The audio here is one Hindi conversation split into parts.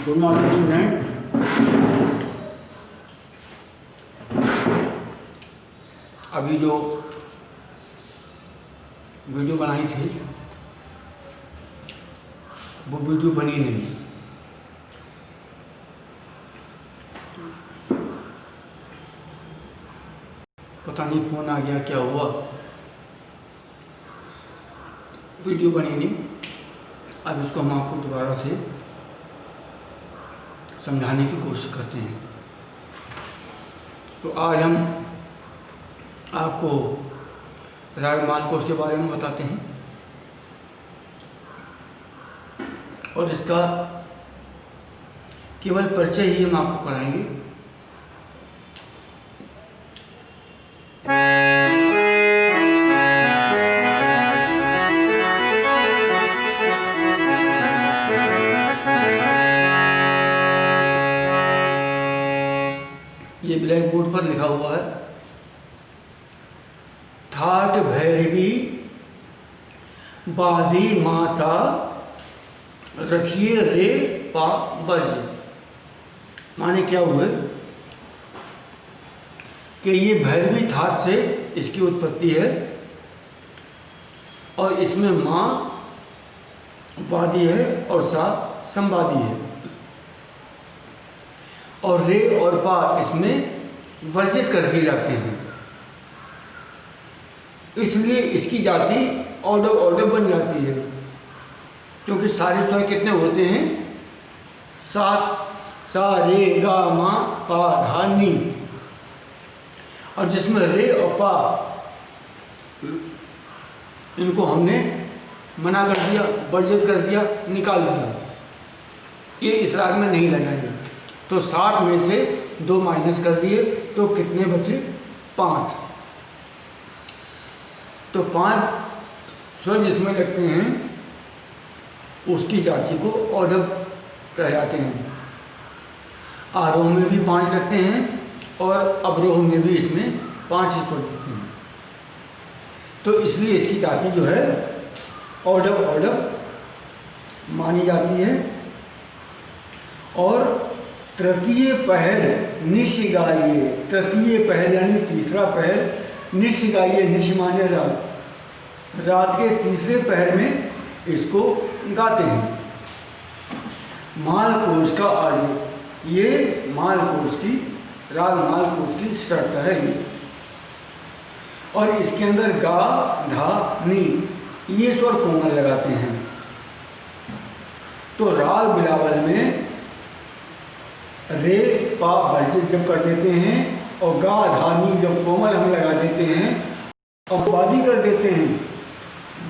Good morning student. अभी जो वीडियो बनाई थी वो वीडियो बनी नहीं। पता नहीं फ़ोन आ गया, क्या हुआ, वीडियो बनी नहीं। अब इसको हम आपको दोबारा से समझाने की कोशिश करते हैं। तो आज हम आपको राग मालकोष के बारे में बताते हैं और इसका केवल परिचय ही हम आपको कराएंगे। ये ब्लैक बोर्ड पर लिखा हुआ है, ठाट भैरवी बाधी मासा रखिए रे पा बज। माने क्या हुए कि ये भैरवी ठाट से इसकी उत्पत्ति है और इसमें माँ वादी है और सा संवादी है और रे और पा इसमें वर्जित कर दिए जाते हैं। इसलिए इसकी जाति ऑर्डर बन जाती है, क्योंकि सारे स्वर कितने होते हैं? 7। सा रे गा मा पा धा नी, और जिसमें रे और पा इनको हमने मना कर दिया, वर्जित कर दिया, निकाल दिया। ये इस राग में नहीं लगाएंगे। तो 7 में से 2 माइनस कर दिए तो कितने बचे? 5। तो 5 स्वर जिसमें लगते हैं उसकी जाति को ऑर्डर कहलाते हैं। आरोह में भी 5 लगते हैं और अवरोह में भी इसमें 5 ही स्वर लगते हैं। तो इसलिए इसकी जाति जो है ऑर्डर मानी जाती है। और तृतीय पहल निश गाइए, तृतीय पहल यानी तीसरा पहल निश गाइए, निश माने रात के तीसरे पहर में इसको गाते हैं। मालकोष का आर्य, ये मालकोष की राग मालकोष की शर्त है ये। और इसके अंदर गा धा नी ये स्वर कोमल लगाते हैं। तो राग बिलावल में रे पा वर्जित जब कर देते हैं और गा धानी जब कोमल हम लगा देते हैं और वादी कर देते हैं,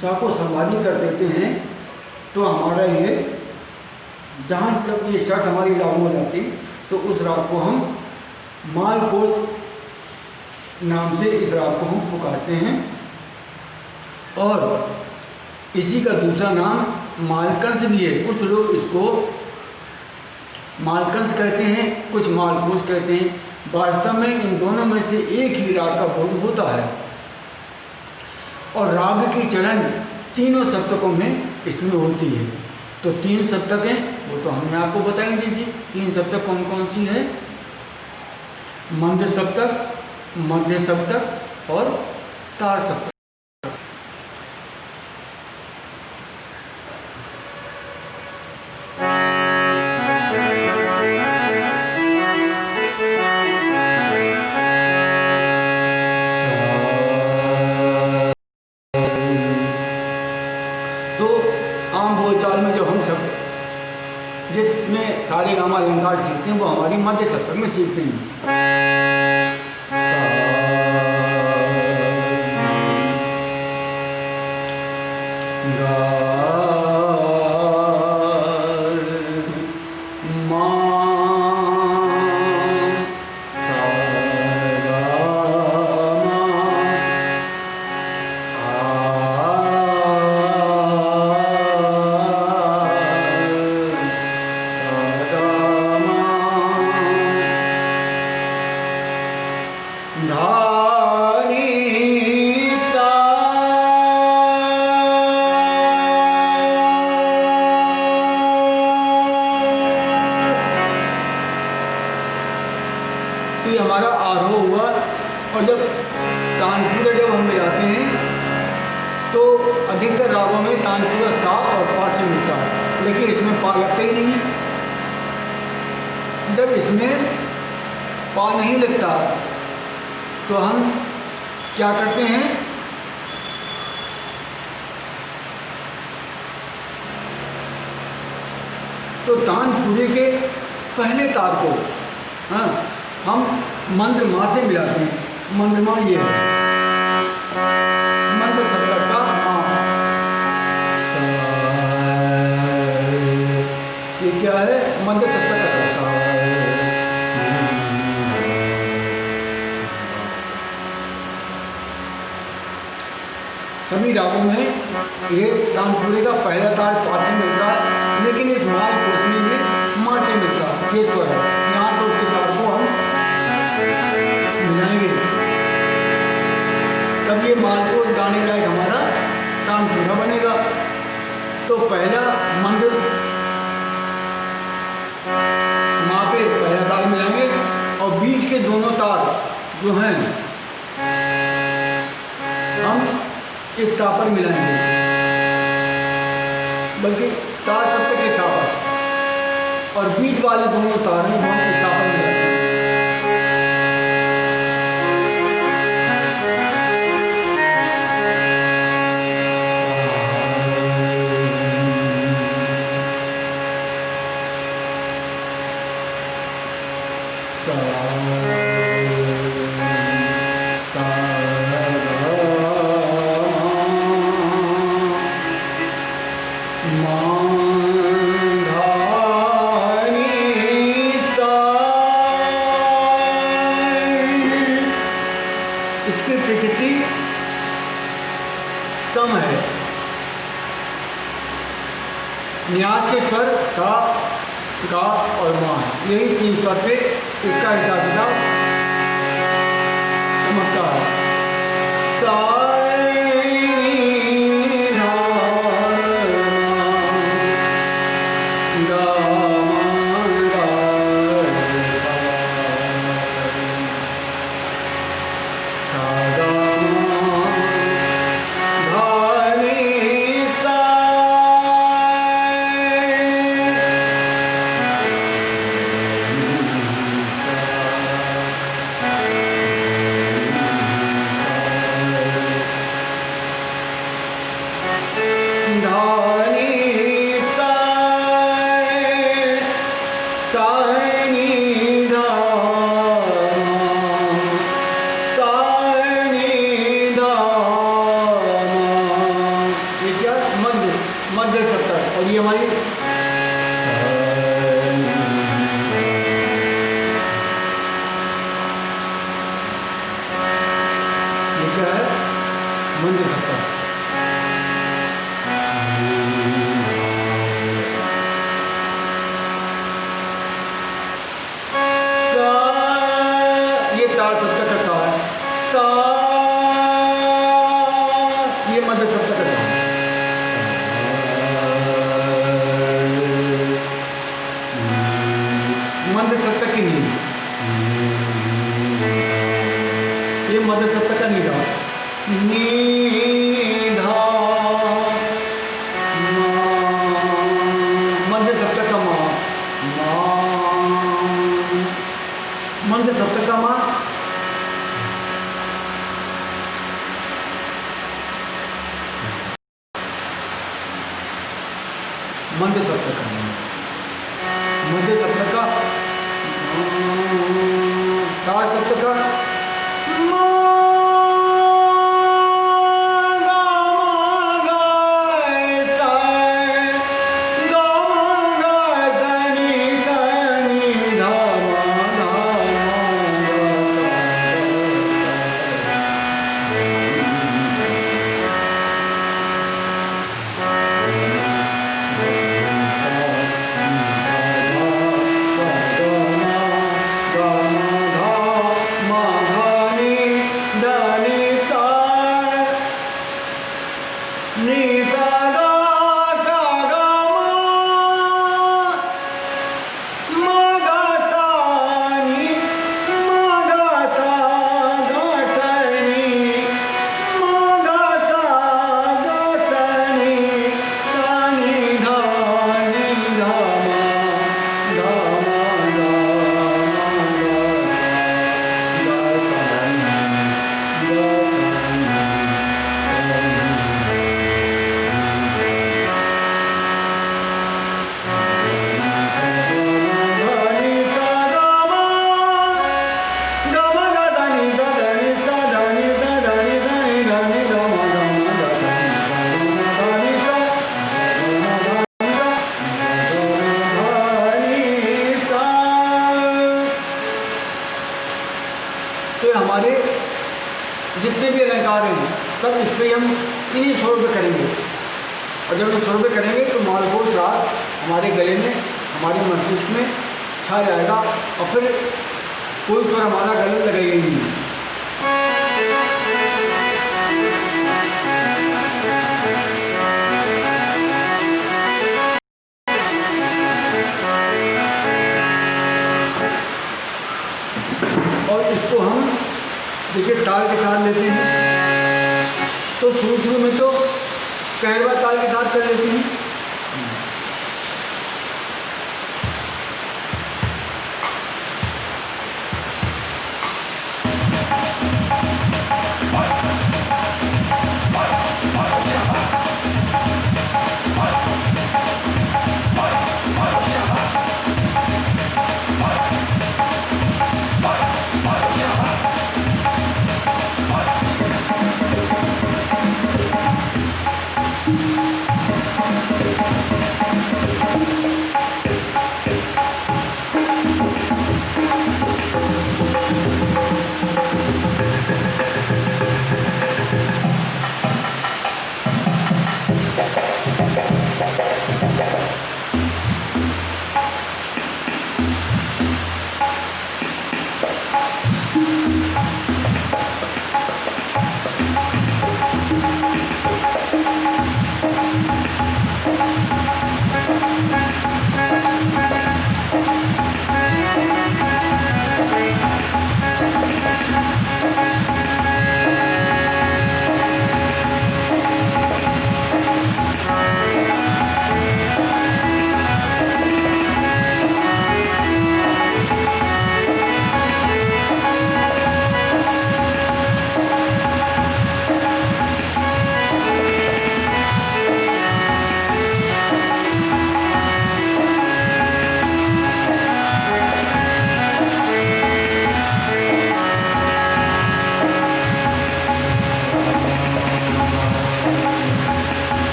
सा को संवादी कर देते हैं, तो हमारा ये जहाँ जब ये शर्त हमारी लागू हो जाती तो उस राग को हम मालकोष नाम से इस राग को हम पुकारते हैं। और इसी का दूसरा नाम मालकंस भी है। कुछ लोग इसको मालकंस कहते हैं, कुछ मालकोष कहते हैं। वास्तव में इन दोनों में से एक ही राग का बोध होता है और राग की चलन तीनों सप्तकों में इसमें होती है। तो 3 सप्तक हैं, वो तो हमने आपको बताएंगे जी। 3 सप्तक कौन कौन सी है? मंद सप्तक, मध्य सप्तक और तार सप्तक। तो आम बोलचाल में जो हम सब जिसमें सारे गामा अलंकार सीखते हैं वो हमारी मध्य सप्तक में सीखते हैं। और जब तानपुरा जब हम मिलाते हैं तो अधिकतर रागों में तानपुरा सा और पा से मिलता है, लेकिन इसमें पा लगता ही नहीं है। जब इसमें पा नहीं लगता तो हम क्या करते हैं, तो तानपुरे के पहले तार को हम मंद मा से मिलाते हैं। मंद मा ये है, मंद सप्तक का मा। ये क्या है, मंद सप्तक का सा। सभी रागों में ये तानपुरे का पहला तार पा से मिलता है, लेकिन इस माल कोश में ये माँ से मिलता है। ये स्वर है, यहाँ से उसके तार को हम मिलाएंगे, तब ये माल कोश गाने लायक हमारा तानपुरा बनेगा। तो पहला मंद माँ पे पहला तार मिलाएंगे और बीच के दोनों तार जो हैं हम इस सा पर मिलाएंगे, बल्कि तार सप्तक के सा पर, और बीच वाले दोनों तार हैं हम इस सा पर मिलाएंगे। इसकी प्रकृति सम है। न्यास के स्वर सा, गा और मा, यही तीन स्वर पे इसका हिसाब किताब चमकता है। सा मध्य सप्तक, और ये हमारी ये क्या है, मध्य सप्तक। ये तार सप्तक का सा है, सा, ये मध्य सप्तक का सा है। मध्य सप्तक की नींद, ये मध्य सप्तक का नीधा, नीधा, मध्य सप्तक का माँ, मध्य सप्तक का माँ, मध्य सप्तक का माँ, मध्य सप्तक का तार सप्तक का जितने भी अलंकार हैं सब इस पर हम इन्हीं स्वरों पे करेंगे। और जब हम स्वरों पे करेंगे तो मालकोट राग हमारे गले में, हमारे मस्तिष्क में छा जाएगा और फिर कोई स्वर हमारा गले लगेगा ही नहीं। और इसको हम देखिए ताल के साथ लेते हैं, तो शुरू में तो कहरवा ताल के साथ कर लेते हैं।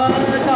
सा